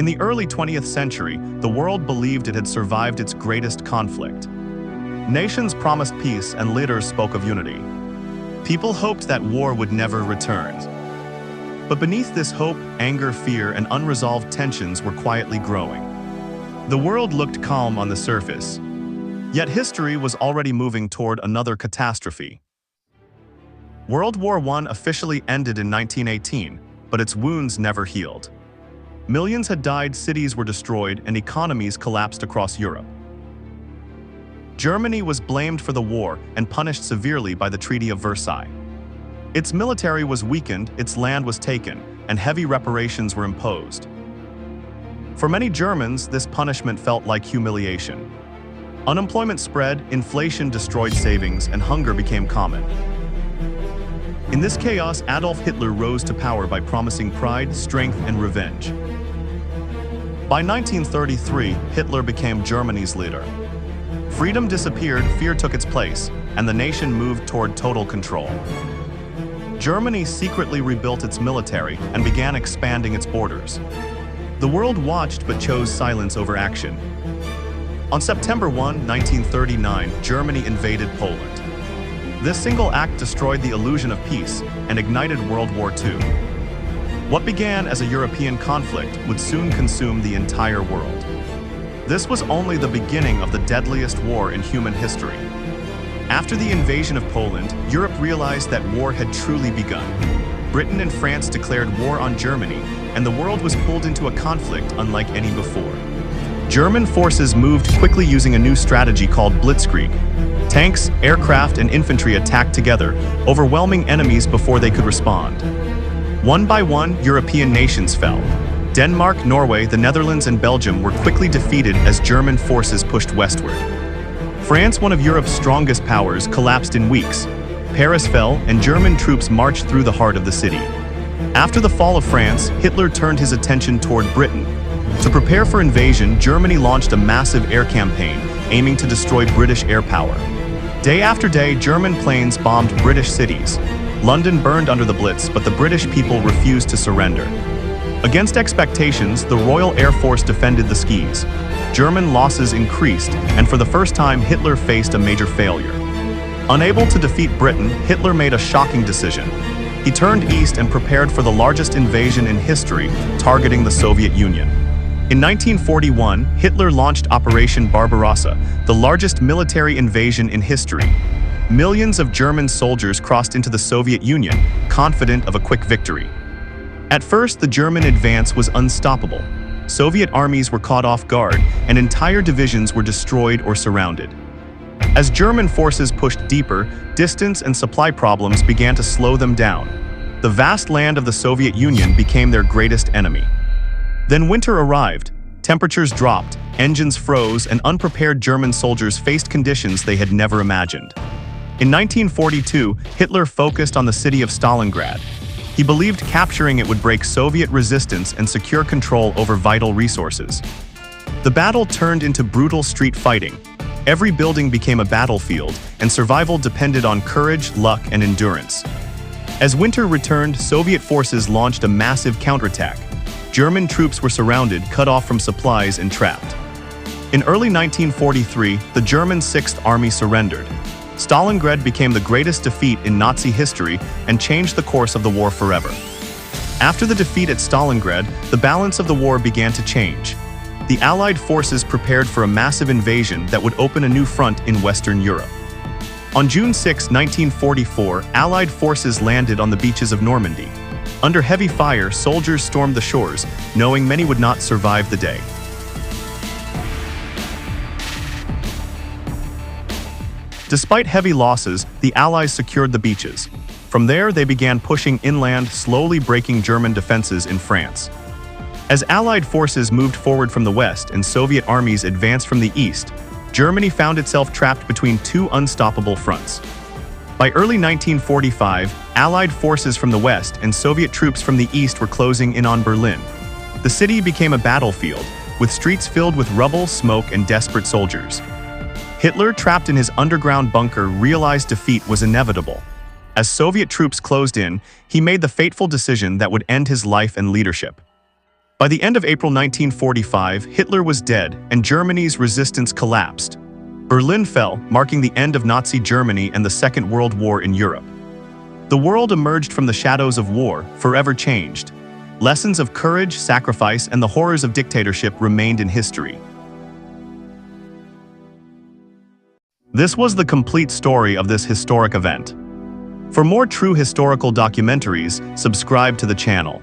In the early 20th century, the world believed it had survived its greatest conflict. Nations promised peace and leaders spoke of unity. People hoped that war would never return. But beneath this hope, anger, fear, and unresolved tensions were quietly growing. The world looked calm on the surface, yet history was already moving toward another catastrophe. World War I officially ended in 1918, but its wounds never healed. Millions had died, cities were destroyed, and economies collapsed across Europe. Germany was blamed for the war and punished severely by the Treaty of Versailles. Its military was weakened, its land was taken, and heavy reparations were imposed. For many Germans, this punishment felt like humiliation. Unemployment spread, inflation destroyed savings, and hunger became common. In this chaos, Adolf Hitler rose to power by promising pride, strength, and revenge. By 1933, Hitler became Germany's leader. Freedom disappeared, fear took its place, and the nation moved toward total control. Germany secretly rebuilt its military and began expanding its borders. The world watched but chose silence over action. On September 1, 1939, Germany invaded Poland. This single act destroyed the illusion of peace and ignited World War II. What began as a European conflict would soon consume the entire world. This was only the beginning of the deadliest war in human history. After the invasion of Poland, Europe realized that war had truly begun. Britain and France declared war on Germany, and the world was pulled into a conflict unlike any before. German forces moved quickly using a new strategy called blitzkrieg. Tanks, aircraft, and infantry attacked together, overwhelming enemies before they could respond. One by one, European nations fell. Denmark, Norway, the Netherlands, and Belgium were quickly defeated as German forces pushed westward. France, one of Europe's strongest powers, collapsed in weeks. Paris fell, and German troops marched through the heart of the city. After the fall of France, Hitler turned his attention toward Britain. To prepare for invasion, Germany launched a massive air campaign, aiming to destroy British air power. Day after day, German planes bombed British cities. London burned under the Blitz, but the British people refused to surrender. Against expectations, the Royal Air Force defended the skies. German losses increased, and for the first time, Hitler faced a major failure. Unable to defeat Britain, Hitler made a shocking decision. He turned east and prepared for the largest invasion in history, targeting the Soviet Union. In 1941, Hitler launched Operation Barbarossa, the largest military invasion in history. Millions of German soldiers crossed into the Soviet Union, confident of a quick victory. At first, the German advance was unstoppable. Soviet armies were caught off guard, and entire divisions were destroyed or surrounded. As German forces pushed deeper, distance and supply problems began to slow them down. The vast land of the Soviet Union became their greatest enemy. Then winter arrived, temperatures dropped, engines froze, and unprepared German soldiers faced conditions they had never imagined. In 1942, Hitler focused on the city of Stalingrad. He believed capturing it would break Soviet resistance and secure control over vital resources. The battle turned into brutal street fighting. Every building became a battlefield, and survival depended on courage, luck, and endurance. As winter returned, Soviet forces launched a massive counterattack. German troops were surrounded, cut off from supplies, and trapped. In early 1943, the German Sixth Army surrendered. Stalingrad became the greatest defeat in Nazi history and changed the course of the war forever. After the defeat at Stalingrad, the balance of the war began to change. The Allied forces prepared for a massive invasion that would open a new front in Western Europe. On June 6, 1944, Allied forces landed on the beaches of Normandy. Under heavy fire, soldiers stormed the shores, knowing many would not survive the day. Despite heavy losses, the Allies secured the beaches. From there, they began pushing inland, slowly breaking German defenses in France. As Allied forces moved forward from the west and Soviet armies advanced from the east, Germany found itself trapped between two unstoppable fronts. By early 1945, Allied forces from the west and Soviet troops from the east were closing in on Berlin. The city became a battlefield, with streets filled with rubble, smoke, and desperate soldiers. Hitler, trapped in his underground bunker, realized defeat was inevitable. As Soviet troops closed in, he made the fateful decision that would end his life and leadership. By the end of April 1945, Hitler was dead and Germany's resistance collapsed. Berlin fell, marking the end of Nazi Germany and the Second World War in Europe. The world emerged from the shadows of war, forever changed. Lessons of courage, sacrifice, and the horrors of dictatorship remained in history. This was the complete story of this historic event. For more true historical documentaries, subscribe to the channel.